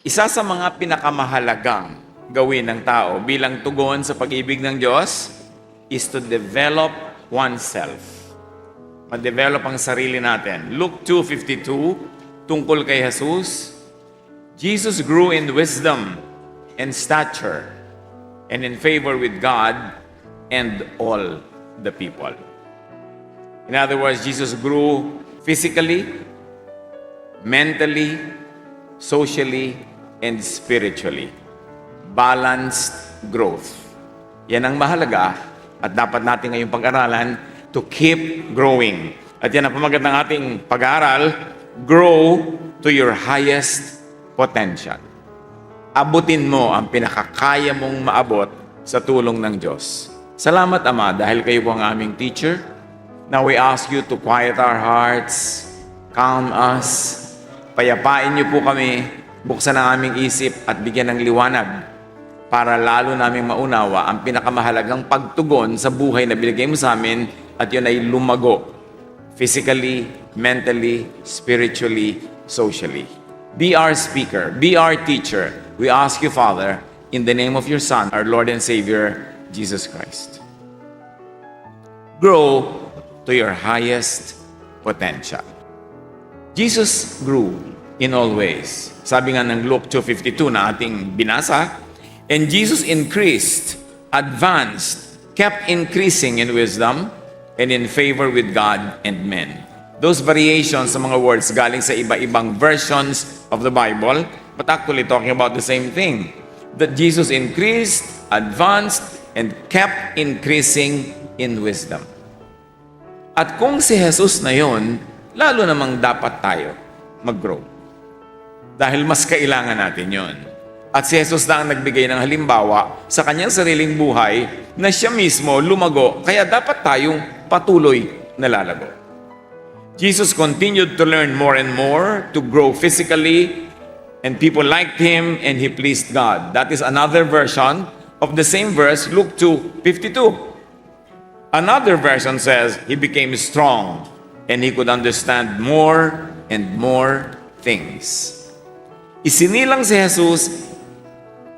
Isa sa mga pinakamahalagang gawin ng tao bilang tugon sa pag-ibig ng Diyos is to develop oneself. Ma-develop ang sarili natin. Luke 2:52, tungkol kay Jesus, Jesus grew in wisdom and stature and in favor with God and all the people. In other words, Jesus grew physically, mentally, socially, and spiritually. Balanced growth. Yan ang mahalaga at dapat natin ngayong pag-aralan to keep growing. At yan ang pamagat ng ating pag-aaral, grow to your highest potential. Abutin mo ang pinakakaya mong maabot sa tulong ng Diyos. Salamat, Ama, dahil kayo po ang aming teacher. Now we ask you to quiet our hearts, calm us, payapain niyo po kami, buksan ang aming isip at bigyan ng liwanag para lalo naming maunawa ang pinakamahalagang pagtugon sa buhay na binigay mo sa amin at yun ay lumago physically, mentally, spiritually, socially. Be our speaker, be our teacher. We ask you, Father, in the name of your Son, our Lord and Savior, Jesus Christ. Grow to your highest potential. Jesus grew in all ways. Sabi nga ng Luke 2:52 na ating binasa, and Jesus increased, advanced, kept increasing in wisdom and in favor with God and men. Those variations sa mga words galing sa iba-ibang versions of the Bible, but actually talking about the same thing. That Jesus increased, advanced, and kept increasing in wisdom. At kung si Jesus na yon, lalo namang dapat tayo mag-grow. Dahil mas kailangan natin yon. At si Jesus na ang nagbigay ng halimbawa sa kanyang sariling buhay na siya mismo lumago, kaya dapat tayong patuloy na lalago. Jesus continued to learn more and more, to grow physically, and people liked Him and He pleased God. That is another version of the same verse, Luke 2:52. Another version says, He became strong and He could understand more and more things. Isinilang si Jesus,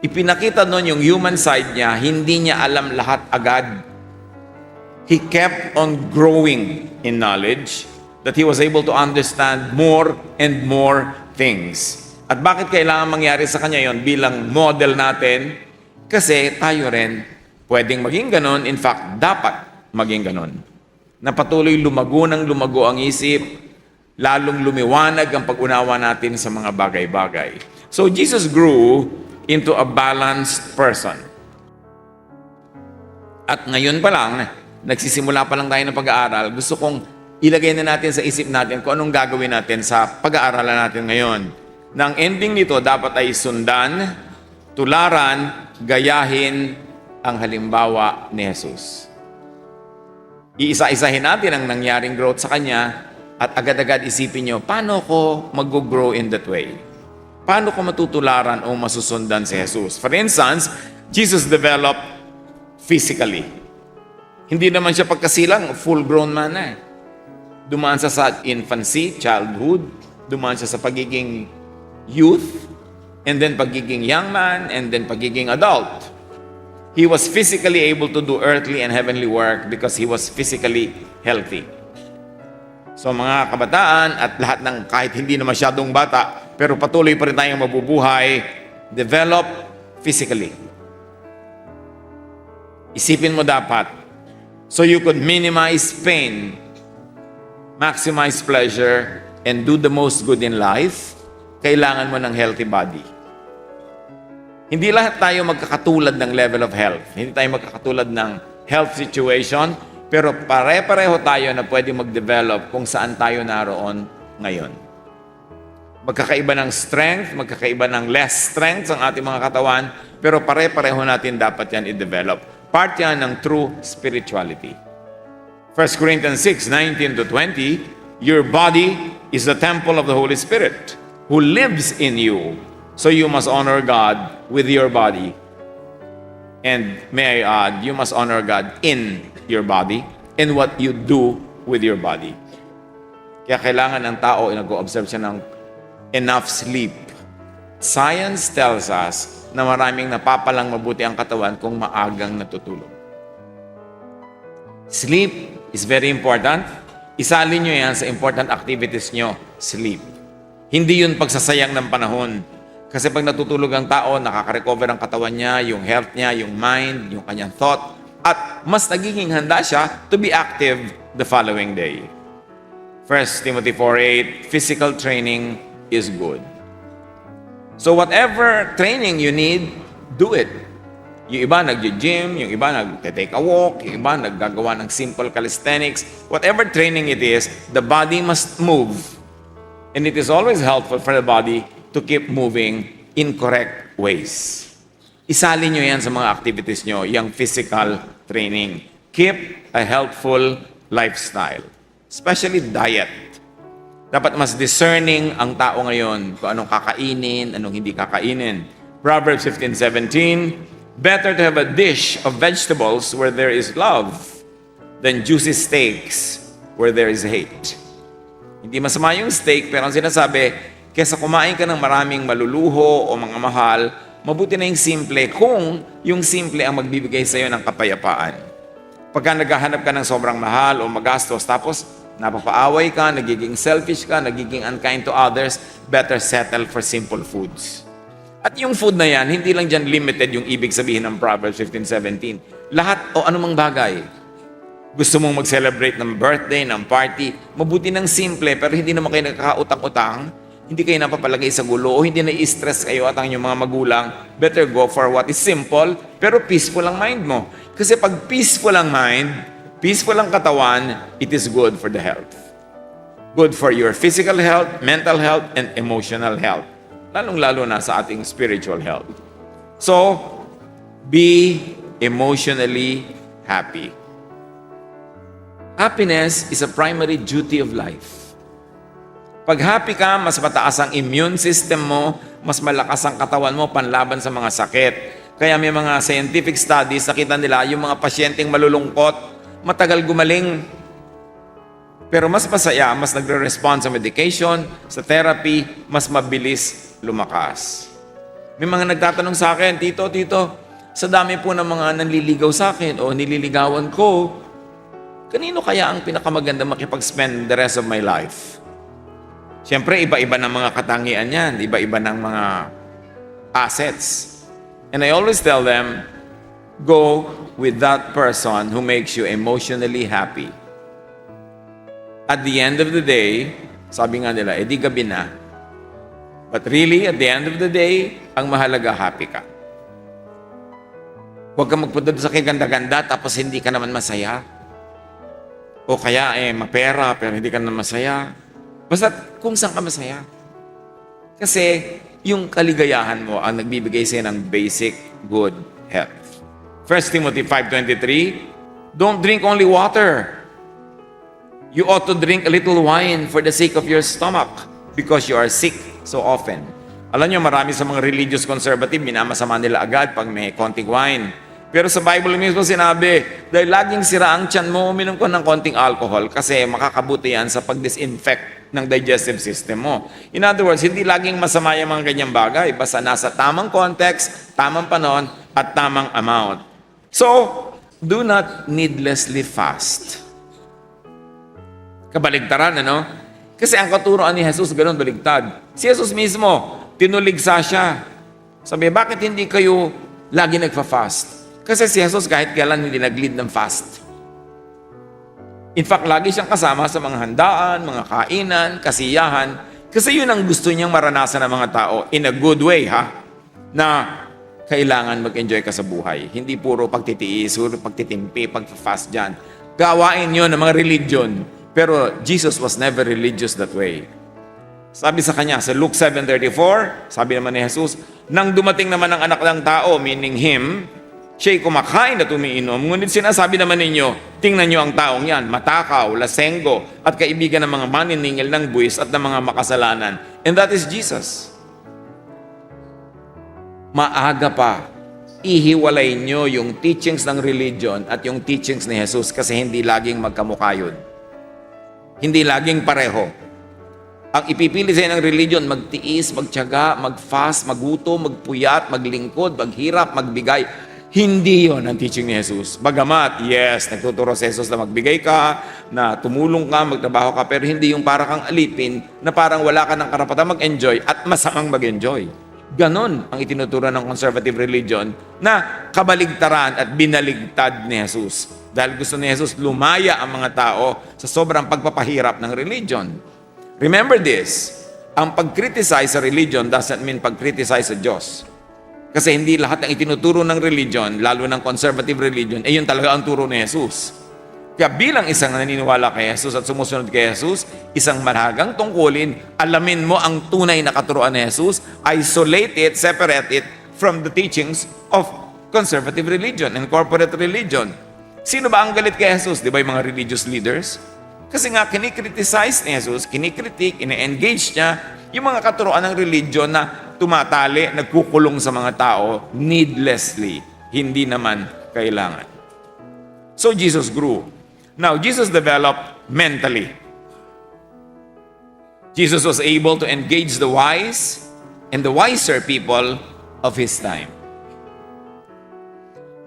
ipinakita nun yung human side niya, hindi niya alam lahat agad. He kept on growing in knowledge that he was able to understand more and more things. At bakit kailangan mangyari sa kanya yon bilang model natin? Kasi tayo rin pwedeng maging ganon. In fact, dapat maging ganon. Na patuloy lumago ng lumago ang isip, lalong lumiwanag ang pag-unawa natin sa mga bagay-bagay. So Jesus grew into a balanced person. At ngayon pa lang, nagsisimula pa lang tayo ng pag-aaral, gusto kong ilagay na natin sa isip natin kung anong gagawin natin sa pag-aaralan natin ngayon. Na ang ending nito dapat ay sundan, tularan, gayahin ang halimbawa ni Jesus. Iisa-isahin natin ang nangyaring growth sa Kanya at agad-agad isipin nyo, paano ko mag-grow in that way? Paano ko matutularan o masusundan si Jesus? For instance, Jesus developed physically. Hindi naman siya pagkasilang, full-grown man na. Dumaan siya sa infancy, childhood, dumaan siya sa pagiging youth, and then pagiging young man, and then pagiging adult. He was physically able to do earthly and heavenly work because he was physically healthy. So mga kabataan at lahat ng kahit hindi na masyadong bata, pero patuloy pa rin tayong mabubuhay, develop physically. Isipin mo dapat, so you could minimize pain, maximize pleasure, and do the most good in life, kailangan mo ng healthy body. Hindi lahat tayo magkakatulad ng level of health. Hindi tayo magkakatulad ng health situation, pero pare-pareho tayo na pwede mag-develop kung saan tayo naroon ngayon. Magkakaiba ng strength, magkakaiba ng less strength ang ating mga katawan, pero pare-pareho natin dapat yan i-develop. Part yan ng true spirituality. 1 Corinthians 6:19-20, your body is the temple of the Holy Spirit who lives in you. So you must honor God with your body. And may I add, you must honor God in your body and what you do with your body. Kaya kailangan ng tao, nag-o-observe siya ng enough sleep. Science tells us na maraming napapalang mabuti ang katawan kung maagang natutulog. Sleep is very important. Isalin nyo yan sa important activities nyo, sleep. Hindi yun pagsasayang ng panahon. Kasi pag natutulog ang tao, nakaka-recover ang katawan niya, yung health niya, yung mind, yung kanyang thought, at mas nagiging handa siya to be active the following day. 1 Timothy 4:8, physical training is good. So whatever training you need, do it. Yung iba nag-gym, yung iba nag-take a walk, yung iba naggagawa ng simple calisthenics. Whatever training it is, the body must move. And it is always helpful for the body to keep moving in correct ways. Isalin nyo yan sa mga activities nyo, yung physical training. Keep a healthful lifestyle, especially diet. Dapat mas discerning ang tao ngayon kung anong kakainin, anong hindi kakainin. Proverbs 15:17, better to have a dish of vegetables where there is love than juicy steaks where there is hate. Hindi masama yung steak, pero ang sinasabi, kesa kumain ka ng maraming maluluho o mga mahal, mabuti na yung simple kung yung simple ang magbibigay sa iyo ng kapayapaan. Pagka naghahanap ka ng sobrang mahal o magastos, tapos napapaaway ka, nagiging selfish ka, nagiging unkind to others, better settle for simple foods. At yung food na yan, hindi lang dyan limited yung ibig sabihin ng Proverbs 15:17. Lahat o anumang bagay. Gusto mong mag-celebrate ng birthday, ng party, mabuti ng simple, pero hindi naman kayo nagkakautang-utang, hindi kayo napapalagay sa gulo, o hindi na-stress kayo at ang inyong mga magulang, better go for what is simple, pero peaceful ang mind mo. Kasi pag peaceful ang mind, peaceful ang katawan, it is good for the health. Good for your physical health, mental health, and emotional health. Lalong-lalo na sa ating spiritual health. So, be emotionally happy. Happiness is a primary duty of life. Pag happy ka, mas mataas ang immune system mo, mas malakas ang katawan mo panlaban sa mga sakit. Kaya may mga scientific studies, nakita nila yung mga pasyenteng malulungkot, matagal gumaling, pero mas masaya, mas nagre-respond sa medication, sa therapy, mas mabilis lumakas. May mga nagtatanong sa akin, Tito, sa dami po ng mga nanliligaw sa akin o nililigawan ko, kanino kaya ang pinakamaganda makipag-spend the rest of my life? Siyempre, iba-iba ng mga katangian yan, iba-iba ng mga assets. And I always tell them, go with that person who makes you emotionally happy. At the end of the day, sabi nga nila, di gabi na. But really, at the end of the day, ang mahalaga, happy ka. Huwag ka magpunta sa kaganda-ganda tapos hindi ka naman masaya. O kaya, mapera pero hindi ka naman masaya. Basta kung saan ka masaya. Kasi yung kaligayahan mo ang nagbibigay sa'yo ng basic good health. 1 Timothy 5:23, don't drink only water. You ought to drink a little wine for the sake of your stomach because you are sick so often. Alam nyo, marami sa mga religious conservative, minamasama nila agad pag may konting wine. Pero sa Bible mismo sinabi, dahil laging sira ang tiyan mo, uminom ko ng konting alcohol kasi makakabuti yan sa pag-disinfect ng digestive system mo. In other words, hindi laging masama yung mga ganyang bagay. Basta nasa tamang context, tamang panahon, at tamang amount. So, do not needlessly fast. Kabaligtaran, ano? Kasi ang katuroan ni Jesus, ganun baligtad. Si Jesus mismo, tinuligsa siya. Sabi, bakit hindi kayo lagi nagfa-fast? Kasi si Jesus kahit kailan hindi nag-lead ng fast. In fact, lagi siyang kasama sa mga handaan, mga kainan, kasiyahan. Kasi yun ang gusto niyang maranasan ng mga tao in a good way, ha? Na kailangan mag-enjoy ka sa buhay. Hindi puro pagtitiis, puro pagtitimpi, pag-fast dyan. Gawain yun ng mga religion. Pero Jesus was never religious that way. Sabi sa kanya, sa Luke 7:34, sabi naman ni Jesus, nang dumating naman ang anak ng tao, meaning him, siya'y kumakain at umiinom. Ngunit sinasabi naman ninyo, tingnan nyo ang taong yan, matakaw, lasenggo, at kaibigan ng mga maniningil ng buwis at ng mga makasalanan. And that is Jesus. Maaga pa, ihiwalay nyo yung teachings ng religion at yung teachings ni Jesus kasi hindi laging magkamukha yun. Hindi laging pareho. Ang ipipili sa'yo ng religion, magtiis, magtiyaga, mag-fast, magutom, magpuyat, maglingkod, maghirap, magbigay. Hindi yon ang teaching ni Jesus. Bagamat, yes, nagtuturo si Jesus na magbigay ka, na tumulong ka, magtrabaho ka, pero hindi yung para kang alipin na parang wala ka ng karapatan mag-enjoy at masamang mag-enjoy. Ganon ang itinuturo ng conservative religion na kabaligtaran at binaligtad ni Jesus. Dahil gusto ni Jesus lumaya ang mga tao sa sobrang pagpapahirap ng religion. Remember this, ang pag-criticize sa religion doesn't mean pag-criticize sa Diyos. Kasi hindi lahat ng itinuturo ng religion, lalo ng conservative religion, yun talaga ang turo ni Jesus. Kaya bilang isang naniniwala kay Jesus at sumusunod kay Jesus, isang marhagang tungkulin, alamin mo ang tunay na katuruan ni Jesus, isolate it, separate it from the teachings of conservative religion and corporate religion. Sino ba ang galit kay Jesus? Di ba yung mga religious leaders? Kasi nga, kinikriticize ni Jesus, kinikritik, ine-engage niya yung mga katuruan ng religion na tumatali, nagkukulong sa mga tao needlessly, hindi naman kailangan. So Jesus grew. Now, Jesus developed mentally. Jesus was able to engage the wise and the wiser people of His time.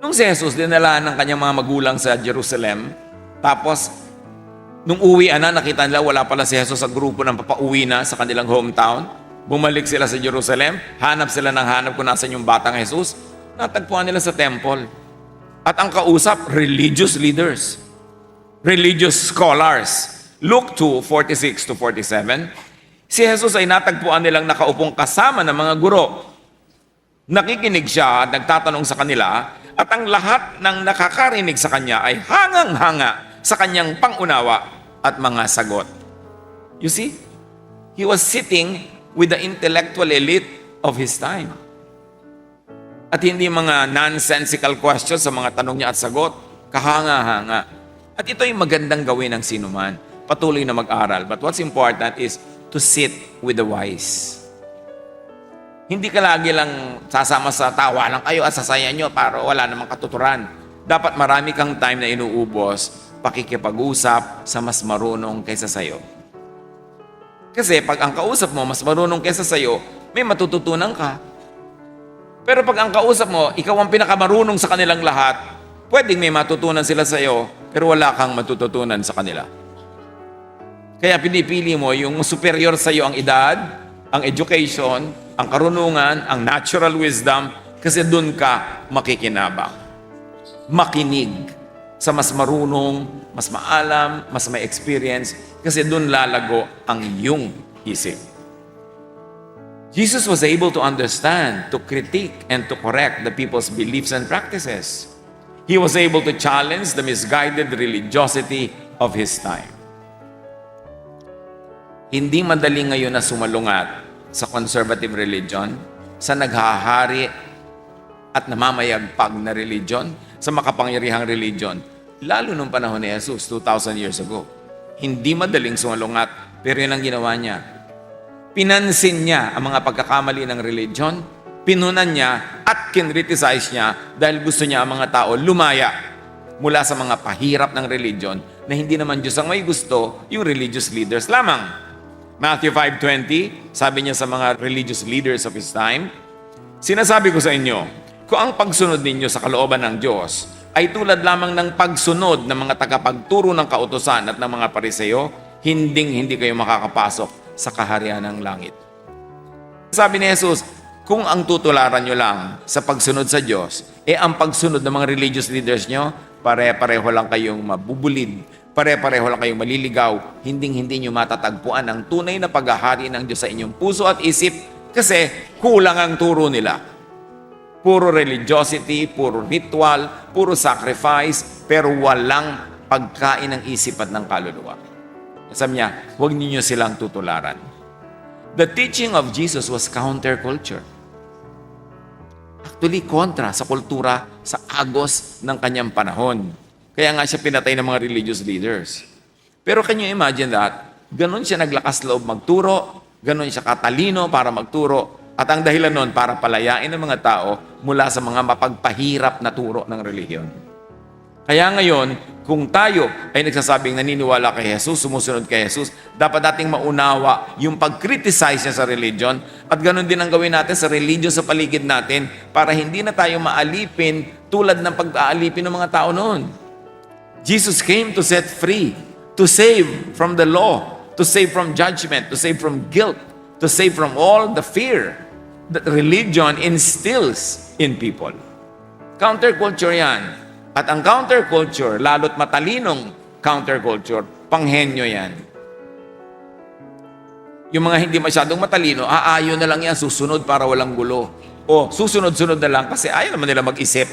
Nung si Jesus, dinala ng kanyang mga magulang sa Jerusalem, tapos, nung uwian na, nakita nila wala pala si Jesus sa grupo ng papauwi na sa kanilang hometown. Bumalik sila sa Jerusalem, hanap sila ng hanap kung nasan yung batang Jesus. Natagpuan nila sa temple. At ang kausap, religious leaders, religious scholars. Luke 2:46-47, si Jesus ay natagpuan nilang nakaupong kasama ng mga guro. Nakikinig siya at nagtatanong sa kanila, at ang lahat ng nakakarinig sa kanya ay hangang-hanga sa kanyang pangunawa at mga sagot. You see, he was sitting with the intellectual elite of his time. At hindi mga nonsensical questions sa mga tanong niya at sagot, kahanga-hanga. At ito ay magandang gawin ng sinuman, patuloy na mag-aral. But what's important is to sit with the wise. Hindi ka lagi lang sasama sa tawa lang kayo at sasaya nyo para wala namang katuturan. Dapat marami kang time na inuubos, pakikipag-usap sa mas marunong kaysa sayo. Kasi pag ang kausap mo mas marunong kaysa sayo, may matututunan ka. Pero pag ang kausap mo, ikaw ang pinakamarunong sa kanilang lahat, pwedeng may matutunan sila sayo, pero wala kang matututunan sa kanila. Kaya pinipili mo yung superior sayo ang edad, ang education, ang karunungan, ang natural wisdom, kasi doon ka makikinabang. Makinig sa mas marunong, mas maalam, mas may experience, kasi doon lalago ang iyong isip. Jesus was able to understand, to critique, and to correct the people's beliefs and practices. He was able to challenge the misguided religiosity of his time. Hindi madali ngayon na sumalungat sa conservative religion, sa naghahari at namamayagpag na religion, sa makapangyarihang religion, lalo nung panahon ni Jesus, 2,000 years ago. Hindi madaling sumalungat, pero yun ang ginawa niya. Pinansin niya ang mga pagkakamali ng religion, pinunan niya at kinriticize niya dahil gusto niya ang mga tao lumaya mula sa mga pahirap ng religion na hindi naman Diyos ang may gusto, yung religious leaders lamang. Matthew 5:20, sabi niya sa mga religious leaders of his time, sinasabi ko sa inyo, kung ang pagsunod ninyo sa kalooban ng Diyos ay tulad lamang ng pagsunod ng mga tagapagturo ng kautusan at ng mga pariseo, hindi kayo makakapasok sa kaharian ng langit. Sabi ni Jesus, kung ang tutularan nyo lang sa pagsunod sa Diyos, ang pagsunod ng mga religious leaders nyo, pare-pareho lang kayong mabubulid, pare-pareho lang kayong maliligaw, hindi nyo matatagpuan ang tunay na paghahari ng Diyos sa inyong puso at isip kasi kulang ang turo nila. Puro religiosity, puro ritual, puro sacrifice, pero walang pagkain ng isip at ng kaluluwa. Sabi niya, huwag ninyo silang tutularan. The teaching of Jesus was counterculture. Actually, kontra sa kultura sa agos ng kanyang panahon. Kaya nga siya pinatay ng mga religious leaders. Pero can you imagine that? Ganon siya naglakas loob magturo, ganon siya katalino para magturo, at ang dahilan nun para palayain ng mga tao mula sa mga mapagpahirap na turo ng relihiyon. Kaya ngayon, Kung tayo ay nagsasabing naniniwala kay Jesus, sumusunod kay Jesus, dapat nating maunawa yung pag-criticize niya sa religion at ganun din ang gawin natin sa religion sa paligid natin para hindi na tayo maalipin tulad ng pag-aalipin ng mga tao noon. Jesus came to set free, to save from the law, to save from judgment, to save from guilt, to save from all the fear that religion instills in people. Counterculture yan. At ang counterculture, lalo't matalinong counterculture, panghenyo yan. Yung mga hindi masyadong matalino, aayon na lang yan, susunod para walang gulo. O susunod-sunod na lang kasi ayaw naman nila mag-isip.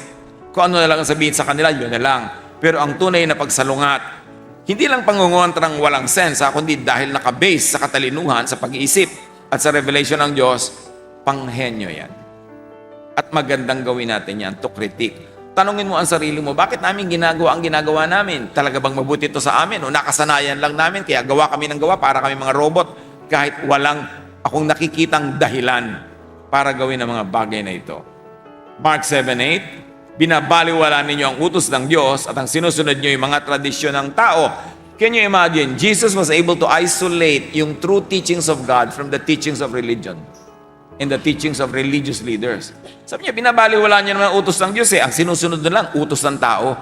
Kung ano na lang ang sabihin sa kanila, yun na lang. Pero ang tunay na pagsalungat, hindi lang pangungontrang walang sense, kundi dahil nakabase sa katalinuhan, sa pag-iisip at sa revelation ng Diyos, panghenyo yan. At magandang gawin natin yan to critique. Tanungin mo ang sarili mo, bakit namin ginagawa ang ginagawa namin? Talaga bang mabuti ito sa amin? O nakasanayan lang namin, kaya gawa kami ng gawa para kami mga robot kahit walang akong nakikitang dahilan para gawin ang mga bagay na ito. Mark 7:8, binabaliwala ninyo ang utos ng Diyos at ang sinusunod nyo yung mga tradisyon ng tao. Can you imagine? Jesus was able to isolate yung true teachings of God from the teachings of religion and the teachings of religious leaders. Sabi niya, binabaliwala niya naman ang utos ng Diyos ang sinusunod na lang, utos ng tao.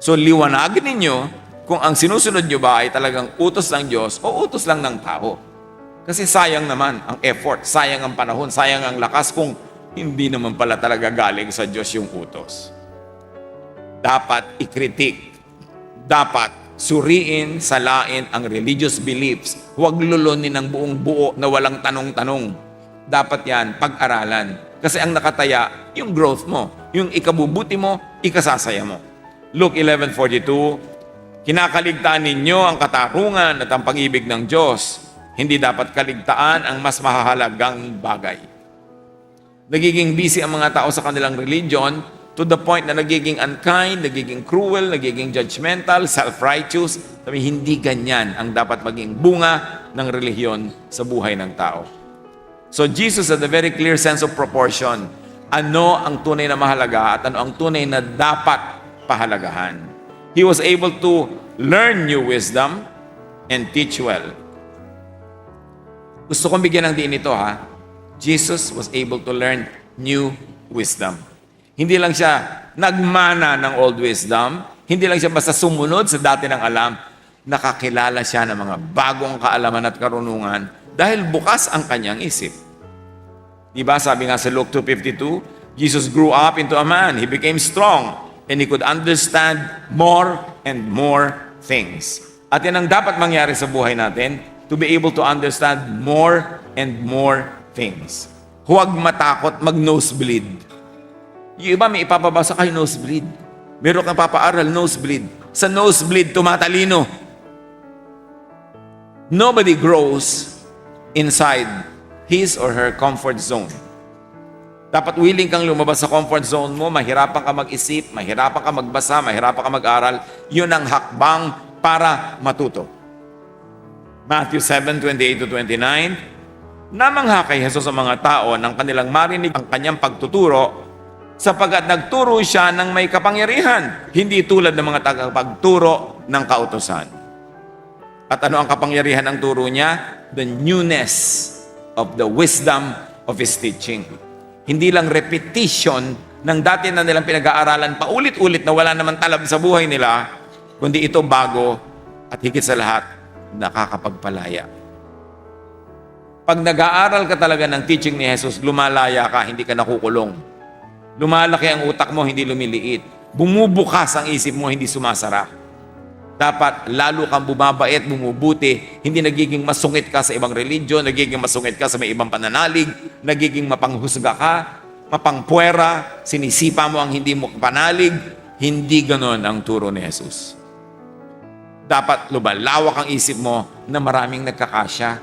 So, liwanagin ninyo kung ang sinusunod nyo ba ay talagang utos ng Diyos o utos lang ng tao. Kasi sayang naman ang effort, sayang ang panahon, sayang ang lakas kung hindi naman pala talaga galing sa Diyos yung utos. Dapat ikritik, dapat suriin, salain ang religious beliefs. Huwag lulunin ng buong buo na walang tanong-tanong. Dapat yan pag-aralan. Kasi ang nakataya, yung growth mo, yung ikabubuti mo, ikasasaya mo. Luke 11:42, kinakaligtaan ninyo ang katarungan at ang pag-ibig ng Diyos. Hindi dapat kaligtaan ang mas mahalagang bagay. Nagiging busy ang mga tao sa kanilang religion to the point na nagiging unkind, nagiging cruel, nagiging judgmental, self-righteous. Sabi, hindi ganyan ang dapat maging bunga ng relihiyon sa buhay ng tao. So Jesus had a very clear sense of proportion. Ano ang tunay na mahalaga at ano ang tunay na dapat pahalagahan. He was able to learn new wisdom and teach well. Gusto kong bigyan ng diin ito Jesus was able to learn new wisdom. Hindi lang siya nagmana ng old wisdom, hindi lang siya basta sumunod sa dati ng alam, nakakilala siya ng mga bagong kaalaman at karunungan dahil bukas ang kanyang isip. Diba sabi nga sa Luke 2:52, Jesus grew up into a man. He became strong and he could understand more and more things. At yan ang dapat mangyari sa buhay natin, to be able to understand more and more things. Huwag matakot mag-nosebleed. Yung iba may ipapabasa kayo nosebleed. Meron kang papaaral, nosebleed. Sa nosebleed, tumatalino. Nobody grows inside his or her comfort zone. Dapat willing kang lumabas sa comfort zone mo, mahirapan ka mag-isip, mahirapan ka magbasa, mahirapan ka mag-aral. Yun ang hakbang para matuto. Matthew 7:28-29, namangha kay Jesus sa mga tao nang kanilang marinig ang kanyang pagtuturo, sapagkat nagturo siya ng may kapangyarihan, hindi tulad ng mga tagapagturo ng kautusan. At ano ang kapangyarihan ng turo niya? The newness of the wisdom of His teaching. Hindi lang repetition ng dati na nilang pinag-aaralan paulit-ulit na wala naman talab sa buhay nila, kundi ito bago at higit sa lahat, nakakapagpalaya. Pag nag-aaral ka talaga ng teaching ni Jesus, lumalaya ka, hindi ka nakukulong. Lumalaki ang utak mo, hindi lumiliit. Bumubukas ang isip mo, hindi sumasara. Dapat lalo kang bumabait, bumubuti, hindi nagiging masungit ka sa ibang religion, nagiging masungit ka sa may ibang pananalig, nagiging mapanghusga ka, mapangpuwera, sinisipa mo ang hindi mo panalig. Hindi ganon ang turo ni Jesus. Dapat lumalawak ang isip mo na maraming nagkakasya,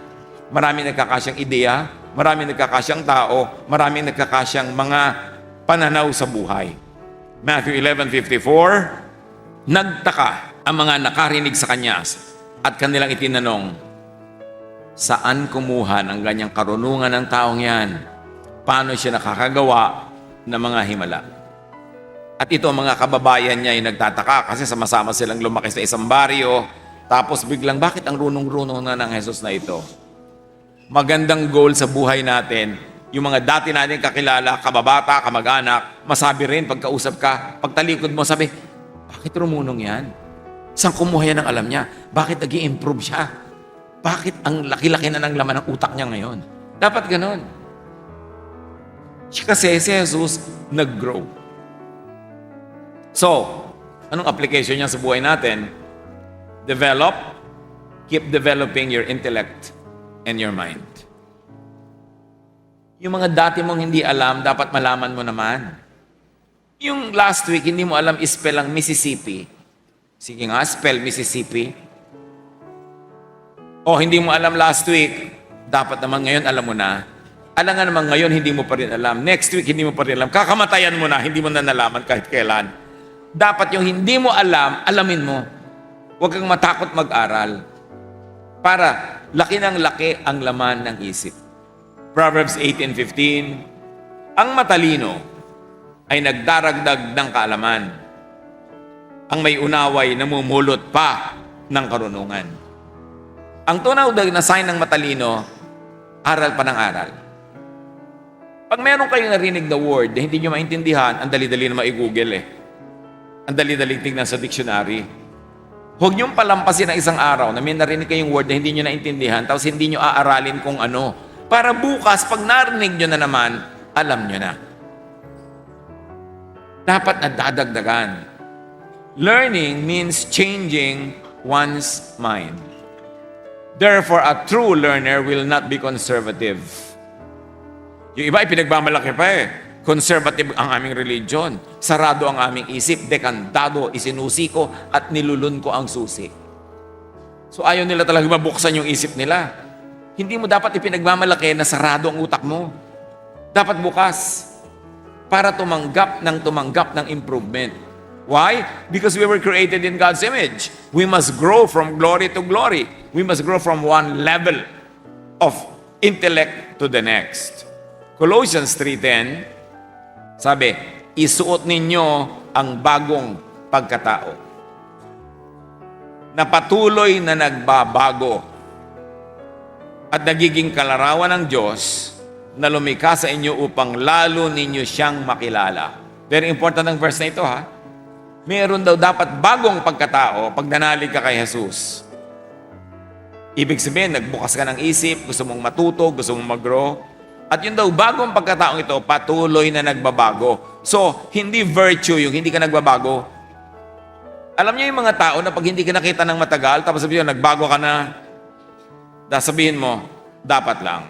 maraming nagkakasyang ideya, maraming nagkakasyang tao, maraming nagkakasyang mga pananaw sa buhay. Matthew 11:54, nagtaka ang mga nakarinig sa kanya at kanilang itinanong, saan kumuha ng ganyang karunungan ng taong yan? Paano siya nakakagawa ng mga himala? At ito, mga kababayan niya ay nagtataka kasi sama-sama silang lumaki sa isang baryo. Tapos biglang, bakit ang runong-runong na ng Jesus na ito? Magandang goal sa buhay natin. Yung mga dati natin kakilala, kababata, kamag-anak, masabi rin pagkausap ka, pagtalikod mo, sabi, bakit rumunong yan? Saan kumuha yan ng alam niya? Bakit nag-i-improve siya? Bakit ang laki-laki na ng laman ng utak niya ngayon? Dapat ganon. Kasi si Jesus nag-grow. So, anong application niya sa buhay natin? Develop, keep developing your intellect and your mind. Yung mga dati mong hindi alam, dapat malaman mo naman. Yung last week, hindi mo alam spell ang Mississippi. Sige nga, spell Mississippi. O hindi mo alam last week, dapat naman ngayon alam mo na. Alam nga naman ngayon, hindi mo pa rin alam. Next week, hindi mo pa rin alam. Kakamatayan mo na, hindi mo na nalaman kahit kailan. Dapat yung hindi mo alam, alamin mo. Huwag kang matakot mag-aral. Para laki ng laki ang laman ng isip. Proverbs 18:15, ang matalino ay nagdaragdag ng kaalaman. Ang may unaway namumulot pa ng karunungan. Ang tunay na sign ng matalino, aral pa ng aral. Pag meron kayong narinig na word na hindi nyo maintindihan, ang dali-dali na ma-google Ang dali-dali tignan sa dictionary. Huwag niyong palampasin ang isang araw na may narinig kayong word na hindi nyo naintindihan, tapos hindi nyo aaralin kung ano. Para bukas, pag narinig nyo na naman, alam nyo na. Dapat nadadagdagan. Learning means changing one's mind. Therefore, a true learner will not be conservative. Yung iba ay pinagmamalaki pa Conservative ang aming religion. Sarado ang aming isip. Dekantado, isinusi ko at nilulun ko ang susi. So ayaw nila talaga mabuksan yung isip nila. Hindi mo dapat ipinagmamalaki na sarado ang utak mo. Dapat bukas para tumanggap ng improvement. Why? Because we were created in God's image. We must grow from glory to glory. We must grow from one level of intellect to the next. Colossians 3:10, sabi, isuot ninyo ang bagong pagkatao na patuloy na nagbabago at nagiging kalarawan ng Diyos na lumikha sa inyo upang lalo ninyo siyang makilala. Very important ang verse na ito, ha? Meron daw dapat bagong pagkatao pag nanalig ka kay Jesus. Ibig sabihin, nagbukas ka ng isip, gusto mong matuto, gusto mong mag-grow. At yun daw, bagong pagkataong ito, patuloy na nagbabago. So, hindi virtue yung hindi ka nagbabago. Alam niyo yung mga tao na pag hindi ka nakita ng matagal, tapos sabihin, nagbago ka na, sabihin mo, dapat lang.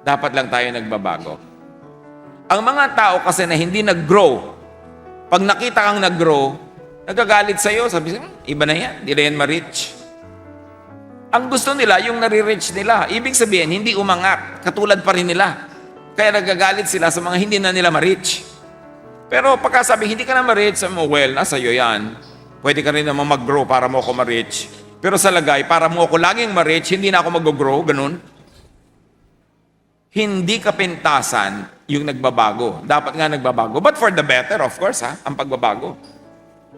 Dapat lang tayo nagbabago. Ang mga tao kasi na hindi nag-grow, pag nakita kang nag-grow, nagagalit sa'yo, sabi siya, iba na yan, hindi na yan ma-reach. Ang gusto nila, yung nare-reach nila. Ibig sabihin, hindi umangat. Katulad pa rin nila. Kaya nagagalit sila sa mga hindi na nila ma-reach. Pero pagkasabi, hindi ka na ma-reach, sabi mo, well, nasa iyo yan. Pwede ka rin naman mag-grow para mo ako ma-reach. Pero sa lagay, para mo ako laging ma-reach, hindi na ako mag-grow, ganun. Hindi kapintasan yung nagbabago. Dapat nga nagbabago. But for the better, of course, ang pagbabago.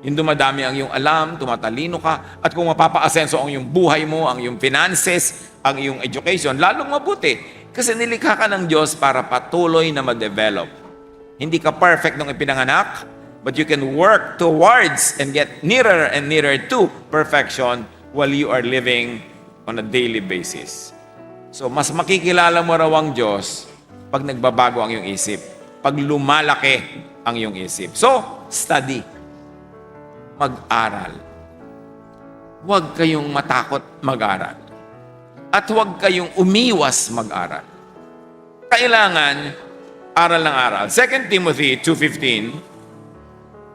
Yung dumadami ang iyong alam, tumatalino ka, at kung mapapa-asenso ang iyong buhay mo, ang iyong finances, ang iyong education, lalong mabuti. Kasi nilikha ka ng Diyos para patuloy na ma-develop. Hindi ka perfect nung ipinanganak, but you can work towards and get nearer and nearer to perfection while you are living on a daily basis. So, mas makikilala mo raw ang Diyos pag nagbabago ang iyong isip, pag lumalaki ang iyong isip. So, study. Mag-aral. Huwag kayong matakot mag-aral. At huwag kayong umiwas mag-aral. Kailangan aral ng aral. 2 Timothy 2:15,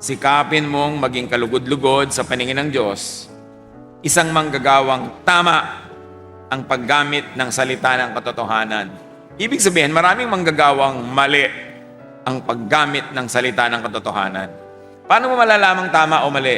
sikapin mong maging kalugod-lugod sa paningin ng Diyos, isang manggagawang tama ang paggamit ng salita ng katotohanan. Ibig sabihin, maraming manggagawang mali ang paggamit ng salita ng katotohanan. Paano mo malalamang tama o mali?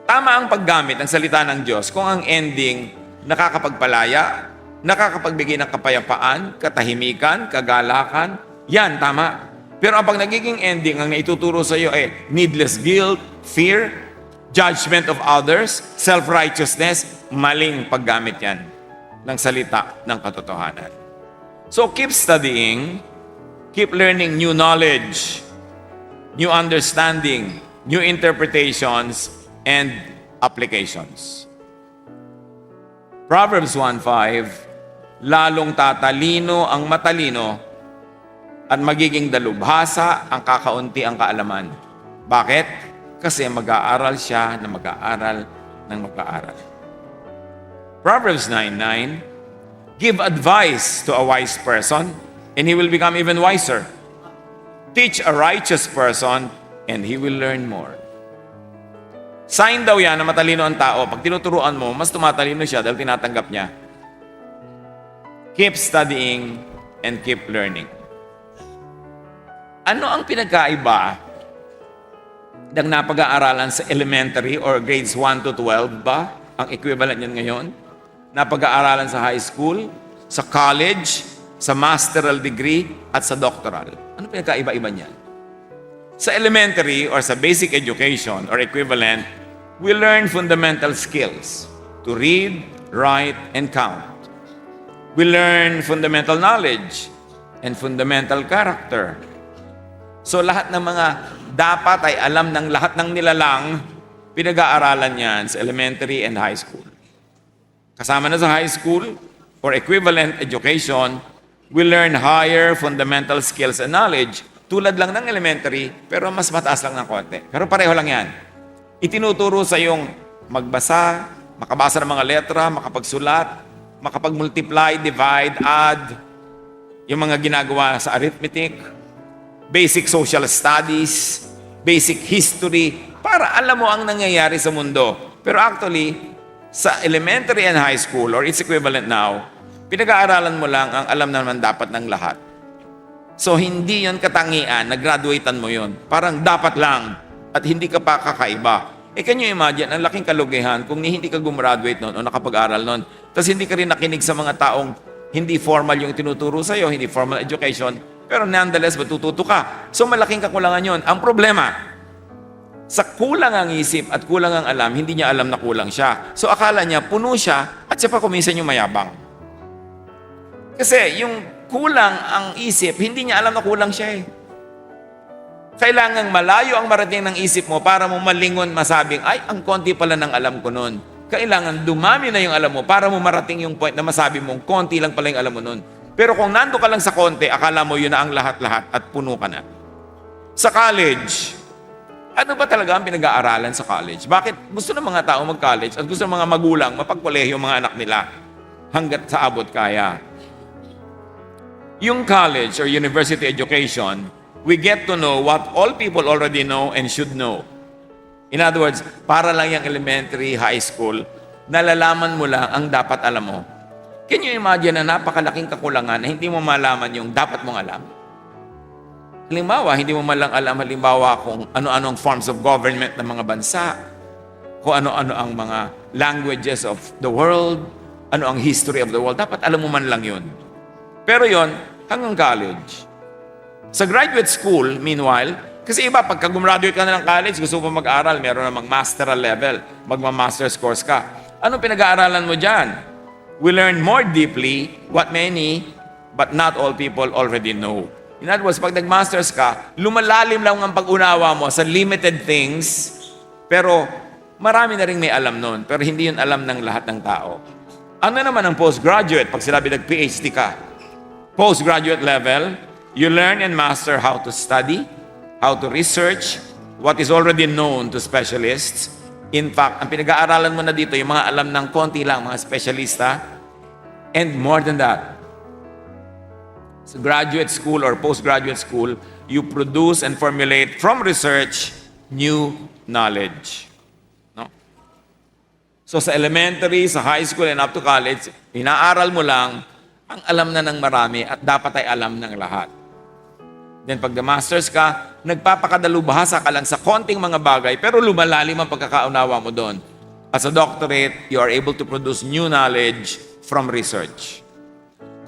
Tama ang paggamit ng salita ng Diyos kung ang ending nakakapagpalaya, nakakapagbigay ng kapayapaan, katahimikan, kagalakan. Yan, tama. Pero ang pag nagiging ending, ang naituturo sa iyo ay needless guilt, fear, judgment of others, self-righteousness, maling paggamit yan ng salita ng katotohanan. So keep studying, keep learning new knowledge, new understanding, new interpretations, and applications. Proverbs 1:5, lalong tatalino ang matalino at magiging dalubhasa ang kakaunti ang kaalaman. Bakit? Kasi mag-aaral siya na mag-aaral ng mag-aaral. Proverbs 9:9, give advice to a wise person and he will become even wiser. Teach a righteous person and he will learn more. Sign daw yan na matalino ang tao. Pag tinuturuan mo, mas tumatalino siya dahil tinatanggap niya. Keep studying and keep learning. Ano ang pinagkaiba ng napag-aaralan sa elementary or grades 1 to 12 ba? Ang equivalent niyan ngayon? Napag-aaralan sa high school, sa college, sa masteral degree, at sa doctoral. Ano pinagkaiba-iba niyan? Sa elementary or sa basic education or equivalent, we learn fundamental skills to read, write, and count. We learn fundamental knowledge and fundamental character. So lahat ng mga dapat ay alam ng lahat ng nilalang, pinag-aaralan yan sa elementary and high school. Kasama na sa high school or equivalent education, we learn higher fundamental skills and knowledge. Tulad lang ng elementary, pero mas mataas lang ng konti. Pero pareho lang yan. Itinuturo sa yung magbasa, makabasa ng mga letra, makapagsulat, makapag-multiply, divide, add, yung mga ginagawa sa arithmetic, basic social studies, basic history, para alam mo ang nangyayari sa mundo. Pero actually, sa elementary and high school, or its equivalent now, pinag-aaralan mo lang ang alam naman dapat ng lahat. So, hindi yon katangian, nag-graduatean mo yon. Parang dapat lang, at hindi ka pa kakaiba. Can you imagine, ang laking kalugihan kung hindi ka gumraduate noon o nakapag-aral noon, tapos hindi ka rin nakinig sa mga taong hindi formal yung tinuturo sa'yo, hindi formal education, pero nonetheless, matututo ka. So malaking kakulangan yon. Ang problema, sa kulang ang isip at kulang ang alam, hindi niya alam na kulang siya. So akala niya, puno siya at siya pa kuminsan yung mayabang. Kasi yung kulang ang isip, hindi niya alam na kulang siya eh. Kailangang malayo ang marating ng isip mo para mo malingon, masabing, ay, ang konti pala ng alam ko noon. Kailangan dumami na yung alam mo para mo marating yung point na masabi mong konti lang pala yung alam mo noon. Pero kung nando ka lang sa konti, akala mo yun na ang lahat-lahat at puno ka na. Sa college, ano ba talaga ang pinag-aaralan sa college? Bakit gusto ng mga tao mag-college at gusto ng mga magulang mapagkolehiyo yung mga anak nila hanggat sa abot kaya? Yung college or university education, we get to know what all people already know and should know. In other words, para lang yung elementary, high school, nalalaman mo lang ang dapat alam mo. Can you imagine na napakalaking kakulangan na hindi mo malaman yung dapat mong alam? Halimbawa, hindi mo malang alam kung ano-ano ang forms of government ng mga bansa, kung ano-ano ang mga languages of the world, ano ang history of the world. Dapat alam mo man lang yun. Pero yon hanggang college. Sa graduate school, meanwhile, kasi iba, pagka gumraduate ka na ng college, gusto mo mag-aral, meron namang masteral level, magma-master's course ka. Anong pinag-aaralan mo dyan? We learn more deeply what many, but not all people already know. In other words, pag nag-masters ka, lumalalim lang ang pag-unawa mo sa limited things, pero marami na rin may alam nun, pero hindi yun alam ng lahat ng tao. Ano naman ang postgraduate? Pag sinabi nag-PhD ka, postgraduate level, you learn and master how to study, how to research, what is already known to specialists. In fact, ang pinag-aaralan mo na dito, yung mga alam ng konti lang, mga specialista, and more than that, sa graduate school or postgraduate school, you produce and formulate from research new knowledge. No? So sa elementary, sa high school, and up to college, inaaral mo lang ang alam na ng marami at dapat ay alam ng lahat. Then pag masters ka, nagpapakadalubhasa ka lang sa konting mga bagay, pero lumalalim ang pagkakaunawa mo doon. As a doctorate, you are able to produce new knowledge from research.